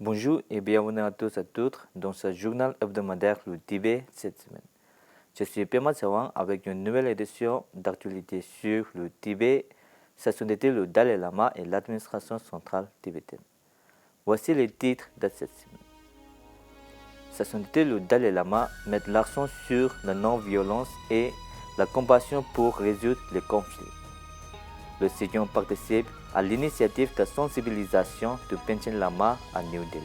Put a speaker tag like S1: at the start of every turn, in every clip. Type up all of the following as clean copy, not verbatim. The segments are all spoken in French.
S1: Bonjour et bienvenue à tous et à toutes dans ce journal hebdomadaire Le Tibet cette semaine. Je suis Pema Tsawang avec une nouvelle édition d'actualité sur le Tibet, sa sonorité le Dalai Lama et l'administration centrale tibétaine. Voici les titres de cette semaine. Sa sonorité le Dalai Lama met l'accent sur la non-violence et la compassion pour résoudre les conflits. Le Sejong participe à l'initiative de sensibilisation de Panchen Lama à New Delhi.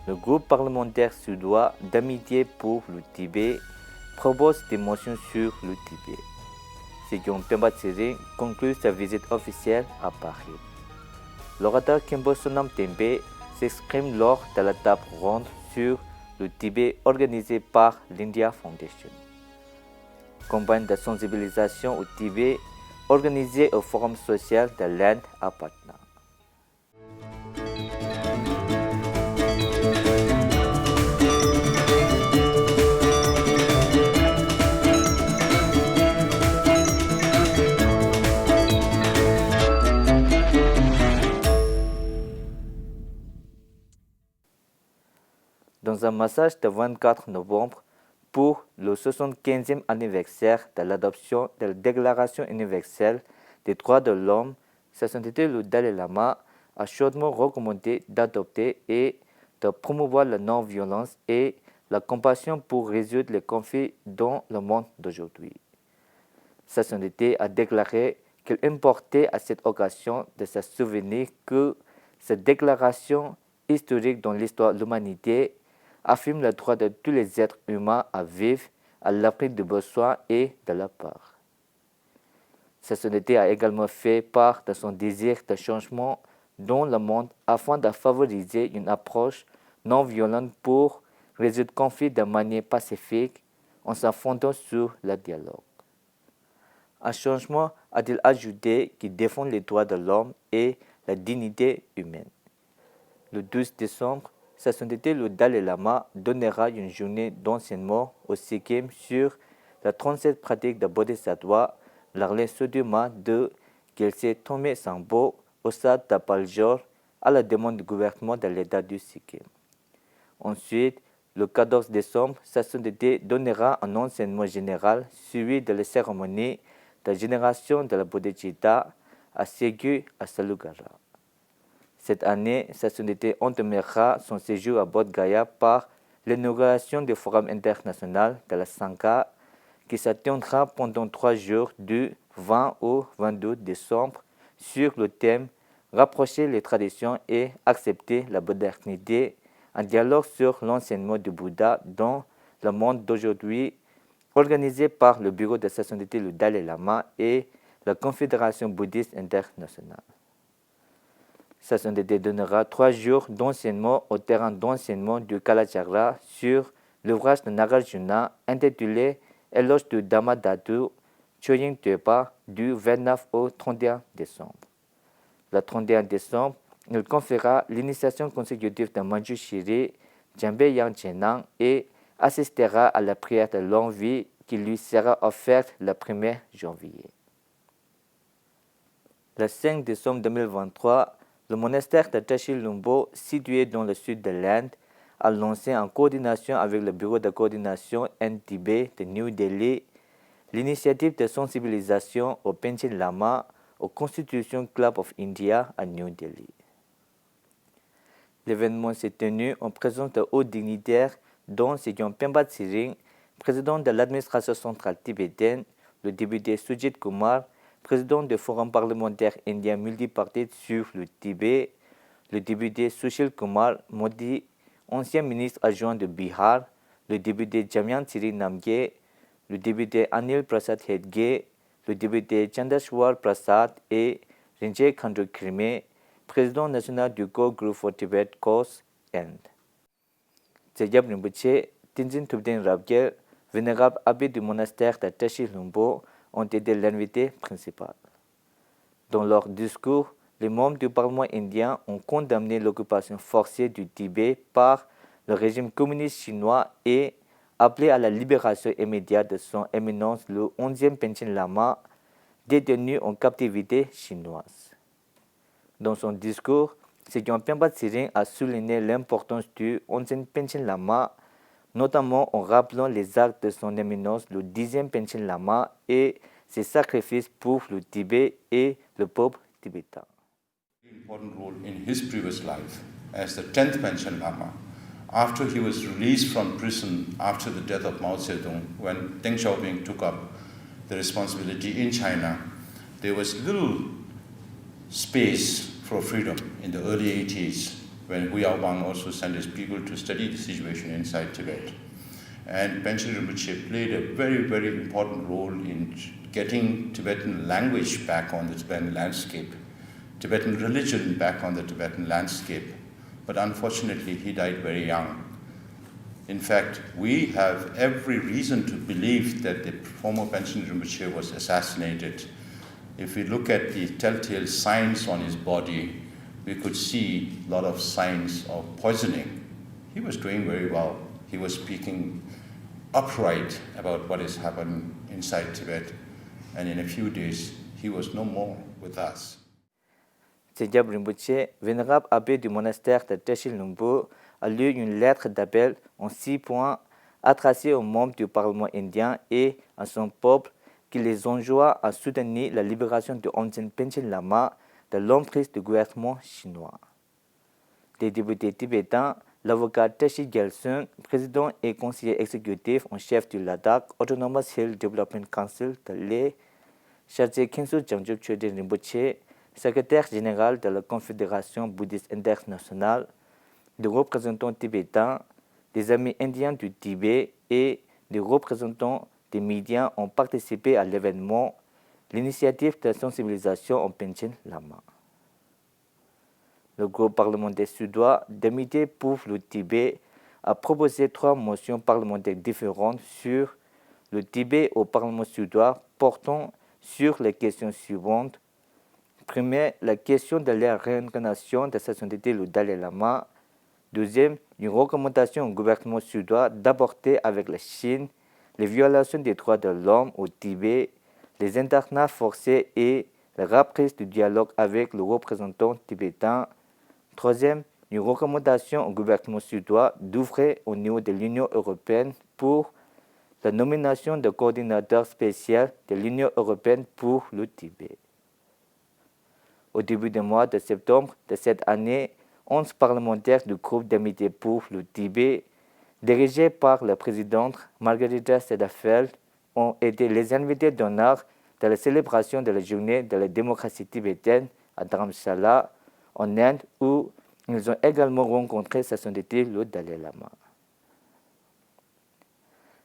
S1: Le groupe parlementaire suédois d'amitié pour le Tibet propose des motions sur le Tibet. Sejong Pemba Tsering conclut sa visite officielle à Paris. L'orateur Khenpo Sonam Tembe s'exprime lors de la table ronde sur le Tibet organisée par l'India Foundation. Campagne de sensibilisation au Tibet organisée au Forum social de l'Inde à Patna. Dans un message de 24 novembre pour le 75e anniversaire de l'adoption de la Déclaration universelle des droits de l'homme, Sa Sainteté le Dalai Lama a chaudement recommandé d'adopter et de promouvoir la non-violence et la compassion pour résoudre les conflits dans le monde d'aujourd'hui. Sa Sainteté a déclaré qu'il importait à cette occasion de se souvenir que cette déclaration historique dans l'histoire de l'humanité affirme le droit de tous les êtres humains à vivre à l'abri du besoin et de la peur. Sa Sainteté a également fait part de son désir de changement dans le monde afin de favoriser une approche non violente pour résoudre le conflit de manière pacifique en se fondant sur le dialogue. Un changement, a-t-il ajouté, qui défend les droits de l'homme et la dignité humaine. Le 12 décembre, Sa Sainteté le Dalai Lama donnera une journée d'enseignement au Sikkim sur la 37 pratique de Bodhisattva, l'arlé Soduma de Gyaltse Tomé Sangpo au stade de Paljor à la demande du gouvernement de l'État du Sikkim. Ensuite, le 14 décembre, Sa Sainteté donnera un enseignement général suivi de la cérémonie de génération de la Bodhicitta à Segu à Salugara. Cette année, Sa Sainteté entamera son séjour à Bodh Gaya par l'inauguration du Forum international de la Sangha qui se tiendra pendant 3 jours du 20 au 22 décembre sur le thème « Rapprocher les traditions et accepter la modernité », un dialogue sur l'enseignement du Bouddha dans le monde d'aujourd'hui, organisé par le bureau de Sa Sainteté le Dalai Lama et la Confédération bouddhiste internationale. Sa Sainteté donnera 3 jours d'enseignement au terrain d'enseignement du Kalachakra sur l'ouvrage de Nagarjuna intitulé Éloge du Dhammadhatu Choying Tepa du 29 au 31 décembre. Le 31 décembre, il confiera l'initiation consécutive de Manjushri, Jambe Yangchenang et assistera à la prière de longue vie qui lui sera offerte le 1er janvier. Le 5 décembre 2023, le monastère de Tashi Lumbo, situé dans le sud de l'Inde, a lancé en coordination avec le bureau de coordination Inde-Tibet de New Delhi l'initiative de sensibilisation au Panchen Lama au Constitution Club of India à New Delhi. L'événement s'est tenu en présence de hauts dignitaires dont Sejong Pemba Tsering, président de l'administration centrale tibétaine, le député Sujit Kumar, président du Forum parlementaire indien multipartite sur le Tibet, le député Sushil Kumar Modi, ancien ministre adjoint de Bihar, le député Jamyan Tsiri Namgye, le député Anil Prasad Hedge, le député Chandashwar Prasad et Rinjay Khandru Khirme, président national du Go Group for Tibet Cause End. Tsegyap Rinpoche, Tenzin Thubten Rabgel, vénérable abbé du monastère de Tashi Lumbo, ont été l'invité principal. Dans leur discours, les membres du Parlement indien ont condamné l'occupation forcée du Tibet par le régime communiste chinois et appelé à la libération immédiate de son éminence le 11e Panchen Lama, détenu en captivité chinoise. Dans son discours, Sejong Pemba Tsering a souligné l'importance du Onsen Panchen Lama, notamment en rappelant les actes de son éminence, le 10e Panchen Lama, et ses sacrifices pour le Tibet et le peuple tibétain.
S2: Important role in his previous life as the 10th Panchen Lama. After he was released from prison after the death of Mao Zedong, when Deng Xiaoping took up the responsibility in China, there was little space for freedom in the early 80s when Hu Yaobang also sent his people to study the situation inside Tibet. And Panchen Rinpoche played a very, very important role in getting Tibetan language back on the Tibetan landscape, Tibetan religion back on the Tibetan landscape. But unfortunately, he died very young. In fact, we have every reason to believe that the former Panchen Rinpoche was assassinated. If we look at the telltale signs on his body, we could see a lot of signs of poisoning. He was doing very well. He was speaking upright about what is happening inside Tibet. And in a few days, he was no more with us.
S1: Tshegyab Rinpoche, vénérable abbé du monastère de Teshil Lumbu, a lu une lettre d'appel en 6 points adressée aux membres du Parlement indien et à son peuple qui les enjoint à soutenir la libération de Onsen Panchen Lama de l'emprise du gouvernement chinois. Des députés tibétains, l'avocat Tashi Gyaltsung, président et conseiller exécutif en chef du Ladakh Autonomous Hill Development Council de l'E, Chargé Khyentse Jamgyup Chöden Rinpoche, secrétaire général de la Confédération bouddhiste internationale, des représentants tibétains, des amis indiens du Tibet et des représentants des médias ont participé à l'événement, l'initiative de sensibilisation en Panchen Lama. Le groupe parlementaire suédois d'amitié pour le Tibet a proposé 3 motions parlementaires différentes sur le Tibet au Parlement suédois portant sur les questions suivantes. Première, la question de la réincarnation de sa sainteté le Dalai Lama. Deuxième, une recommandation au gouvernement suédois d'aborder avec la Chine les violations des droits de l'homme au Tibet, les internats forcés et la reprise du dialogue avec le représentant tibétain. Troisième, une recommandation au gouvernement suédois d'ouvrir au niveau de l'Union européenne pour la nomination de coordinateur spécial de l'Union européenne pour le Tibet. Au début du mois de septembre de cette année, 11 parlementaires du groupe d'amitié pour le Tibet, dirigés par la présidente Margarita Cederfeld, ont été les invités d'honneur de la célébration de la journée de la démocratie tibétaine à Dharamshala, en Inde, où ils ont également rencontré sa sainteté le Dalai Lama.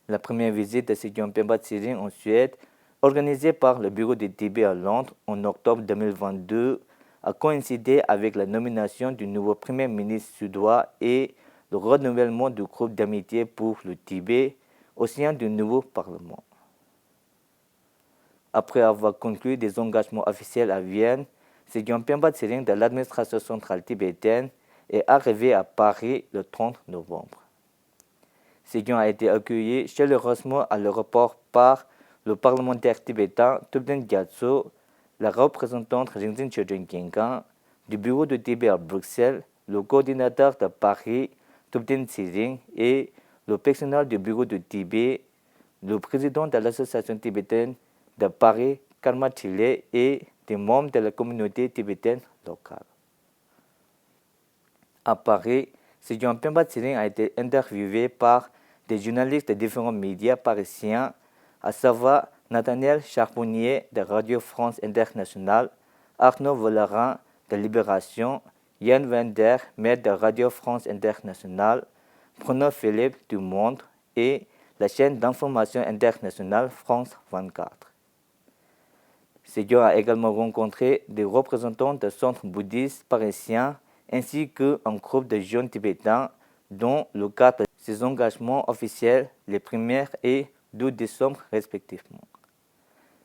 S1: La première visite de Sejong Pemba Tsering en Suède, organisée par le Bureau du Tibet à Londres en octobre 2022, a coïncidé avec la nomination du nouveau Premier ministre suédois et le renouvellement du groupe d'amitié pour le Tibet au sein du nouveau Parlement. Après avoir conclu des engagements officiels à Vienne, Sejong Pemba Tsering de l'administration centrale tibétaine est arrivé à Paris le 30 novembre. Sejong a été accueilli chaleureusement à l'aéroport par le parlementaire tibétain Thubten Gyatso, la représentante Rinzin Chöden Gengan, du bureau de Tibet à Bruxelles, le coordinateur de Paris, Thubten Tsering, et le personnel du bureau de Tibet, le président de l'association tibétaine de Paris, Karma Chile, et des membres de la communauté tibétaine locale. À Paris, Sejong Pemba Tsering a été interviewé par des journalistes de différents médias parisiens, à savoir Nathaniel Charbonnier de Radio France Internationale, Arnaud Volerin de Libération, Yann Wender, maire de Radio France Internationale, Bruno Philippe du Monde et la chaîne d'information internationale France 24. Sejong a également rencontré des représentants de centres bouddhistes parisiens ainsi qu'un groupe de jeunes tibétains dont le cadre de ses engagements officiels les 1er et 2 décembre respectivement.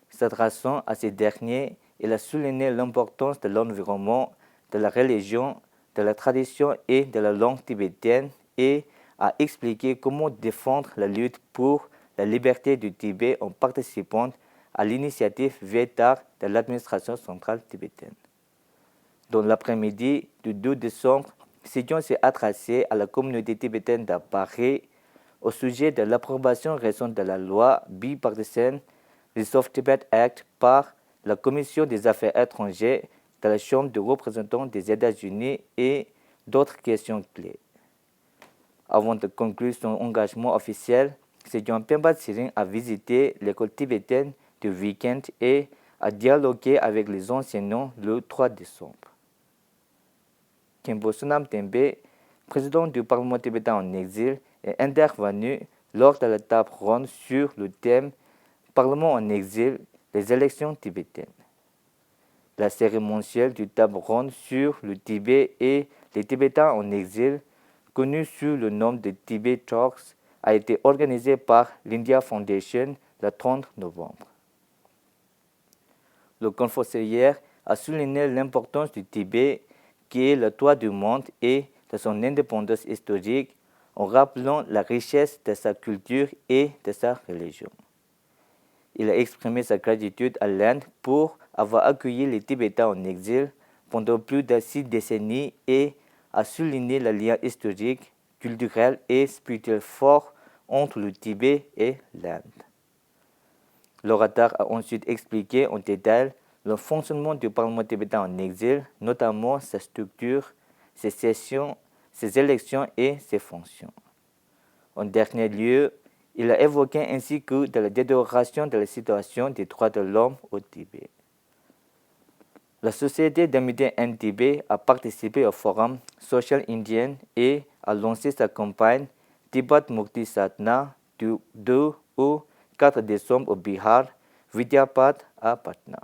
S1: S'adressant à ces derniers, il a souligné l'importance de l'environnement, de la religion, de la tradition et de la langue tibétaine et a expliqué comment défendre la lutte pour la liberté du Tibet en participant à l'initiative VETAR de l'administration centrale tibétaine. Dans l'après-midi du 2 décembre, Sejong s'est adressé à la communauté tibétaine de Paris au sujet de l'approbation récente de la loi bipartisane Resolve Tibet Act par la Commission des affaires étrangères de la Chambre des représentants des États-Unis et d'autres questions clés. Avant de conclure son engagement officiel, Sejong Pemba Tsering a visité l'école tibétaine du week-end et a dialogué avec les enseignants le 3 décembre. Khenpo Sonam Tembe, président du Parlement tibétain en exil, est intervenu lors de la table ronde sur le thème Parlement en exil, les élections tibétaines. La série mensuelle du table ronde sur le Tibet et les Tibétains en exil, connue sous le nom de Tibet Talks, a été organisée par l'India Foundation le 30 novembre. Le conférencier a souligné l'importance du Tibet, qui est le toit du monde, et de son indépendance historique, en rappelant la richesse de sa culture et de sa religion. Il a exprimé sa gratitude à l'Inde pour avoir accueilli les Tibétains en exil pendant plus de 6 décennies et a souligné le lien historique, culturel et spirituel fort entre le Tibet et l'Inde. L'orateur a ensuite expliqué en détail le fonctionnement du Parlement tibétain en exil, notamment sa structure, ses sessions, ses élections et ses fonctions. En dernier lieu, il a évoqué ainsi que de la détérioration de la situation des droits de l'homme au Tibet. La Société d'amitié Inde-Tibet a participé au forum social indien et a lancé sa campagne Tibet Mukti Sadhana du 2 au 4 décembre au Bihar, Vidyapad à Patna.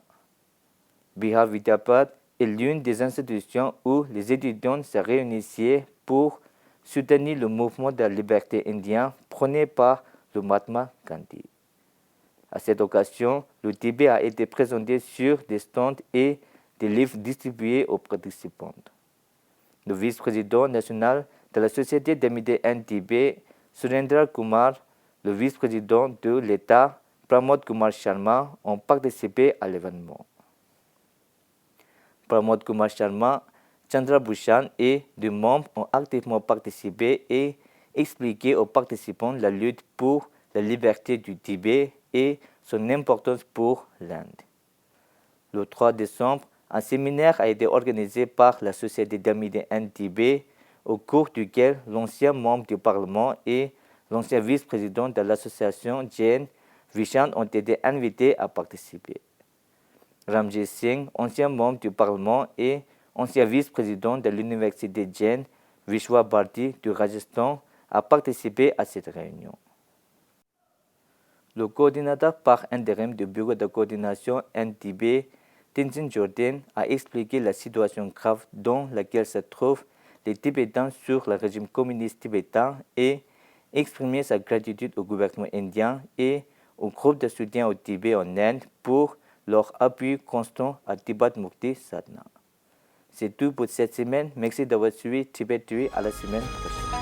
S1: Bihar Vidyapad est l'une des institutions où les étudiants se réunissaient pour soutenir le mouvement de la liberté indien prôné par le Mahatma Gandhi. À cette occasion, le Tibet a été présenté sur des stands et des livres distribués aux participants. Le vice-président national de la Société d'amitié Inde-Tibet, Surendra Kumar, le vice-président de l'État, Pramod Kumar Sharma, ont participé à l'événement. Pramod Kumar Sharma, Chandra Bhushan et des membres ont activement participé et expliqué aux participants la lutte pour la liberté du Tibet et son importance pour l'Inde. Le 3 décembre, un séminaire a été organisé par la Société d'amitié Inde-Tibet, au cours duquel l'ancien membre du Parlement et l'ancien vice-président de l'association Jain, Vishan, ont été invités à participer. Ramjit Singh, ancien membre du Parlement et ancien vice-président de l'université Jain, Vishwa Bharati du Rajasthan, a participé à cette réunion. Le coordinateur par intérim du bureau de coordination Inde-Tibet, Tenzin Jordan, a expliqué la situation grave dans laquelle se trouvent les Tibétains sur le régime communiste tibétain et exprimé sa gratitude au gouvernement indien et au groupe de soutien au Tibet en Inde pour leur appui constant à Tibet Mukti Sadhana. C'est tout pour cette semaine. Merci d'avoir suivi Tibet TV. À la semaine prochaine.